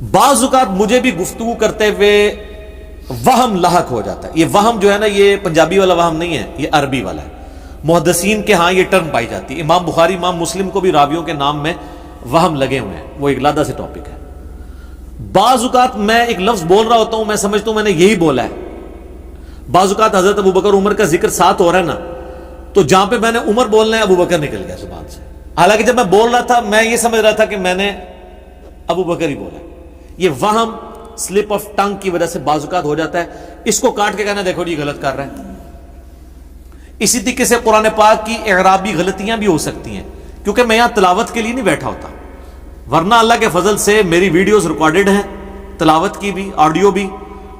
بعض اوقات مجھے بھی گفتگو کرتے ہوئے وہم لاحق ہو جاتا ہے. یہ وہم جو ہے نا، یہ پنجابی والا وہم نہیں ہے، یہ عربی والا ہے. محدثین کے ہاں یہ ٹرم پائی جاتی ہے. امام بخاری امام مسلم کو بھی راویوں کے نام میں وہم لگے ہوئے ہیں، وہ ایک علیحدہ سے ٹاپک ہے. بعض اوقات میں ایک لفظ بول رہا ہوتا ہوں، میں سمجھتا ہوں میں نے یہی بولا ہے. بعض اوقات حضرت ابوبکر عمر کا ذکر ساتھ ہو رہا ہے نا، تو جہاں پہ میں نے عمر بولنا ہے ابوبکر نکل گیا زبان سے، حالانکہ جب میں بول رہا تھا میں یہ سمجھ رہا تھا کہ میں نے ابوبکر ہی بولا. یہ وہم سلپ آف ٹنگ کی وجہ سے بعض اوقات ہو جاتا ہے. اس کو کاٹ کے کہنا دیکھو جی غلط کر رہے ہیں. اسی طریقے سے قرآن پاک کی اعرابی غلطیاں بھی ہو سکتی ہیں، کیونکہ میں یہاں تلاوت کے لیے نہیں بیٹھا ہوتا، ورنہ اللہ کے فضل سے میری ویڈیوز ریکارڈڈ ہیں، تلاوت کی بھی، آڈیو بھی.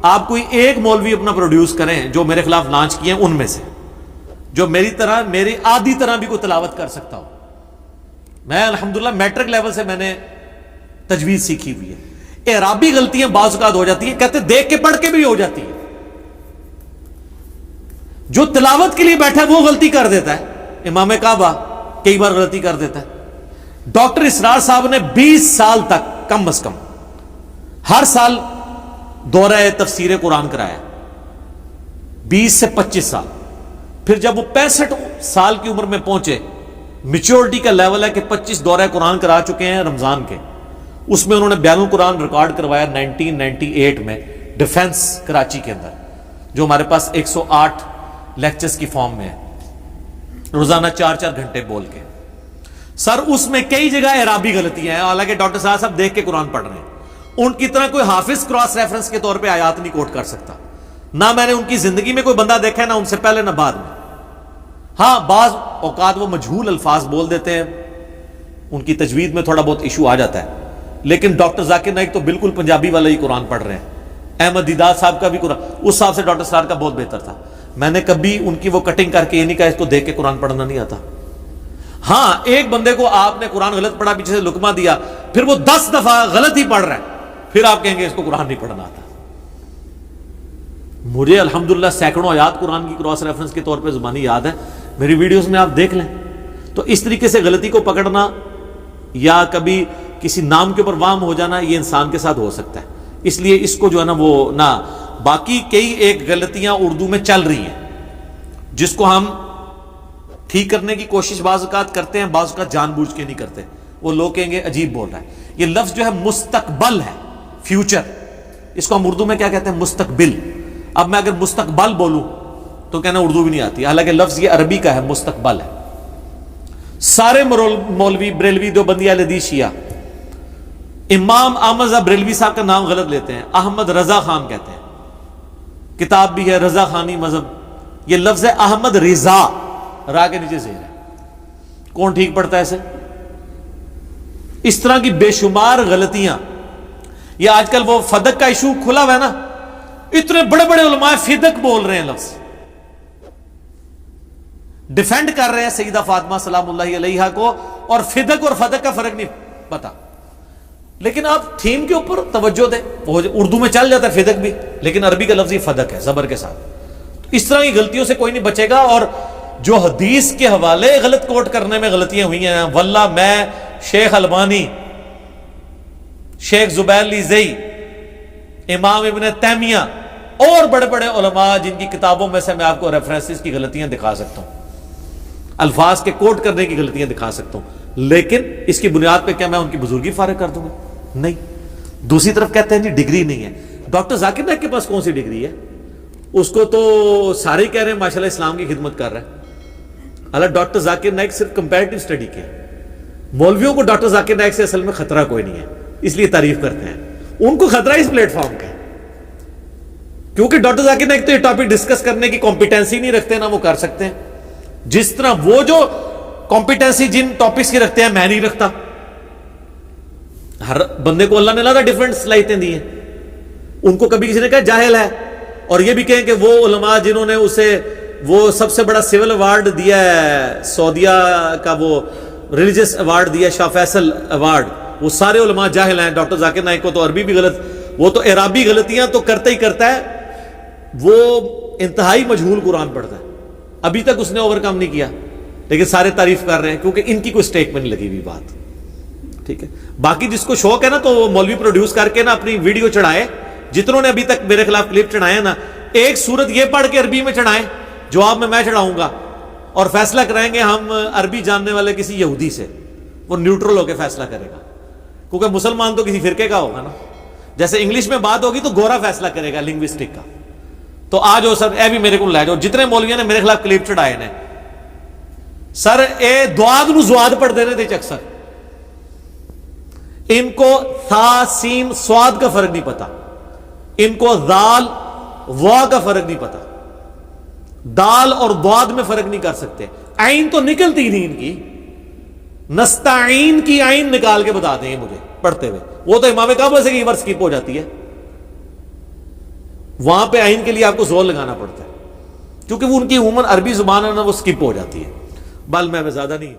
آپ کوئی ایک مولوی اپنا پروڈیوس کریں جو میرے خلاف لانچ کیے ہیں ان میں سے، جو میری طرح میری آدھی طرح بھی کوئی تلاوت کر سکتا ہو. میں الحمدللہ میٹرک لیول سے میں نے تجوید سیکھی ہوئی ہے. اعرابی غلطیاں بعض اوقات ہو جاتی ہیں، کہتے دیکھ کے پڑھ کے بھی ہو جاتی ہے. جو تلاوت کے لیے بیٹھا ہے وہ غلطی کر دیتا ہے. امام کعبہ کئی بار غلطی کر دیتا ہے. ڈاکٹر اسرار صاحب نے 20 سال تک کم از کم ہر سال دورہ تفسیر قرآن کرایا، 20 سے 25 سال. پھر جب وہ 65 سال کی عمر میں پہنچے، میچورٹی کا لیول ہے کہ 25 دورہ قرآن کرا چکے ہیں رمضان کے. اس میں انہوں نے بیان القرآن ریکارڈ کروایا 1998 میں ڈیفنس کراچی کے اندر، جو ہمارے پاس 108 لیکچرز کی فارم میں ہے، روزانہ 4-4 گھنٹے بول کے. سر اس میں کئی جگہ اعرابی غلطیاں ہیں، حالانکہ ڈاکٹر صاحب دیکھ کے قرآن پڑھ رہے ہیں. ان کی طرح کوئی حافظ کراس ریفرنس کے طور پہ آیات نہیں کوٹ کر سکتا. نہ میں نے ان کی زندگی میں کوئی بندہ دیکھا ہے، نہ ان سے پہلے نہ بعد میں. ہاں بعض اوقات وہ مجہول الفاظ بول دیتے ہیں، ان کی تجوید میں تھوڑا بہت ایشو آ جاتا ہے. لیکن ڈاکٹر ذاکر نائک تو بالکل پنجابی والا ہی قرآن پڑھ رہے ہیں. احمد دیدار صاحب کا بھی قرآن اس حساب سے ڈاکٹر سرار کا بہت بہتر تھا. میں نے کبھی ان کی وہ کٹنگ کر کے یہ نہیں کہا اس کو دیکھ کے قرآن پڑھنا نہیں آتا. ہاں ایک بندے کو آپ نے قرآن غلط پڑھا، پیچھے سے لقمہ دیا، پھر وہ 10 دفعہ غلط ہی پڑھ رہا ہے، پھر آپ کہیں گے اس کو قرآن نہیں پڑھنا آتا. مجھے الحمدللہ سینکڑوں آیات قرآن کی کراس ریفرنس کے طور پہ زبانی یاد ہے، میری ویڈیوز میں آپ دیکھ لیں. تو اس طریقے سے غلطی کو پکڑنا یا کبھی کسی نام کے اوپر وام ہو جانا، یہ انسان کے ساتھ ہو سکتا ہے. اس لیے اس کو جو ہے نا وہ نہ، باقی کئی ایک غلطیاں اردو میں چل رہی ہیں جس کو ہم ٹھیک کرنے کی کوشش بعض اوقات کرتے ہیں، بعض اوقات جان بوجھ کے نہیں کرتے. وہ لوگ کہیں گے عجیب بول رہا ہے. یہ لفظ جو ہے مستقبل ہے، فیوچر، اس کو ہم اردو میں کیا کہتے ہیں؟ مستقبل. اب میں اگر مستقبل بولوں تو کہنا اردو بھی نہیں آتی، حالانکہ لفظ یہ عربی کا ہے، مستقبل ہے. سارے مولوی بریلوی دیوبندی اہل حدیث شیعہ امام احمد رضا بریلوی صاحب کا نام غلط لیتے ہیں، احمد رضا خان کہتے ہیں. کتاب بھی ہے رضا خانی مذہب. یہ لفظ ہے احمد رضا، را کے نیچے زیر ہے. کون ٹھیک پڑتا ہے اسے؟ اس طرح کی بے شمار غلطیاں. یہ آج کل وہ فدق کا ایشو کھلا ہوا ہے نا، اتنے بڑے بڑے علماء فدق بول رہے ہیں، لفظ ڈیفینڈ کر رہے ہیں سیدہ فاطمہ سلام اللہ علیہا کو، اور فدق اور فدق کا فرق نہیں پتا. لیکن آپ تھیم کے اوپر توجہ دیں. اردو میں چل جاتا ہے فدق بھی، لیکن عربی کا لفظ یہ فدق ہے زبر کے ساتھ. اس طرح کی غلطیوں سے کوئی نہیں بچے گا. اور جو حدیث کے حوالے غلط کوٹ کرنے میں غلطیاں ہوئی ہیں، واللہ میں، شیخ البانی، شیخ زبیر لیزئی، امام ابن تیمیہ اور بڑے بڑے علماء جن کی کتابوں میں سے میں آپ کو ریفرنسز کی غلطیاں دکھا سکتا ہوں، الفاظ کے کوٹ کرنے کی غلطیاں دکھا سکتا ہوں. لیکن اس کی بنیاد پہ کیا میں ان کی بزرگی فارغ کر دوں گا؟ نہیں. دوسری طرف کہتے ہیں جی ڈگری نہیں ہے. ڈاکٹر ذاکر نائک کے پاس کون سی ڈگری ہے؟ اس کو تو سارے کہہ رہے ہیں ماشاءاللہ اسلام کی خدمت کر رہا ہے. حالانکہ ڈاکٹر ذاکر نائک صرف کمپیریٹو اسٹڈی کے. مولویوں کو ڈاکٹر ذاکر نائک سے اصل میں خطرہ کوئی نہیں ہے، اس لیے تعریف کرتے ہیں. ان کو خطرہ اس پلیٹ فارم کا ہے، کیونکہ ڈاکٹر ذاکر نائک تو یہ ٹاپک ڈسکس کرنے کی کمپیٹنسی نہیں رکھتے، نہ وہ کر سکتے ہیں. جس طرح وہ جو کمپیٹنسی جن ٹاپکس کی رکھتے ہیں میں نہیں رکھتا. ہر بندے کو اللہ نے اللہ ڈفرنٹ صلاحیتیں دی ہیں. ان کو کبھی کسی نے کہا جاہل ہے، اور یہ بھی کہیں کہ وہ علماء جنہوں نے اسے وہ سب سے بڑا سول ایوارڈ دیا ہے، سعودیہ کا وہ ریلیجس ایوارڈ دیا، شاہ فیصل ایوارڈ، وہ سارے علماء جاہل ہیں. ڈاکٹر ذاکر نائک کو تو عربی بھی غلط، وہ تو اعرابی غلطیاں تو کرتا ہی کرتا ہے. وہ انتہائی مجہول قرآن پڑھتا ہے، ابھی تک اس نے اوور کم نہیں کیا، لیکن سارے تعریف کر رہے ہیں کیونکہ ان کی کوئی سٹیک میں نہیں لگی ہوئی بات. ٹھیک ہے. باقی جس کو شوق ہے نا تو وہ مولوی پروڈیوس کر کے نا اپنی ویڈیو چڑھائے, جتنوں نے ابھی تک میرے خلاف کلپ چڑھائے نا, ایک صورت یہ پڑھ کے عربی میں چڑھائیں, جواب میں چڑھاؤں گا, اور فیصلہ کرائیں گے ہم عربی جاننے والے کسی یہودی سے, وہ نیوٹرل ہو کے فیصلہ کرے گا, کیونکہ مسلمان تو کسی فرقے کا ہوگا نا. جیسے انگلش میں بات ہوگی تو گورا فیصلہ کرے گا لنگوسٹک کا. تو آج وہ سر اے بھی میرے کو لے جاؤ, جتنے مولویوں نے میرے خلاف کلپ چڑھائے نے, سر اے دعاد نو زواد پڑھ دینے تھے اکثر, ان کو ثا سین سواد کا فرق نہیں پتا, ان کو ذال وا کا فرق نہیں پتا, دال اور ضاد میں فرق نہیں کر سکتے. عین تو نکلتی نہیں ان کی, نستعین کی عین نکال کے بتا دیں مجھے پڑھتے ہوئے, وہ تو امام کعبہ سے کئی بار سکپ ہو جاتی ہے, وہاں پہ عین کے لیے آپ کو زور لگانا پڑتا ہے, کیونکہ وہ ان کی عموماً عربی زبان ہے نا, وہ سکپ ہو جاتی ہے. بل میں زیادہ نہیں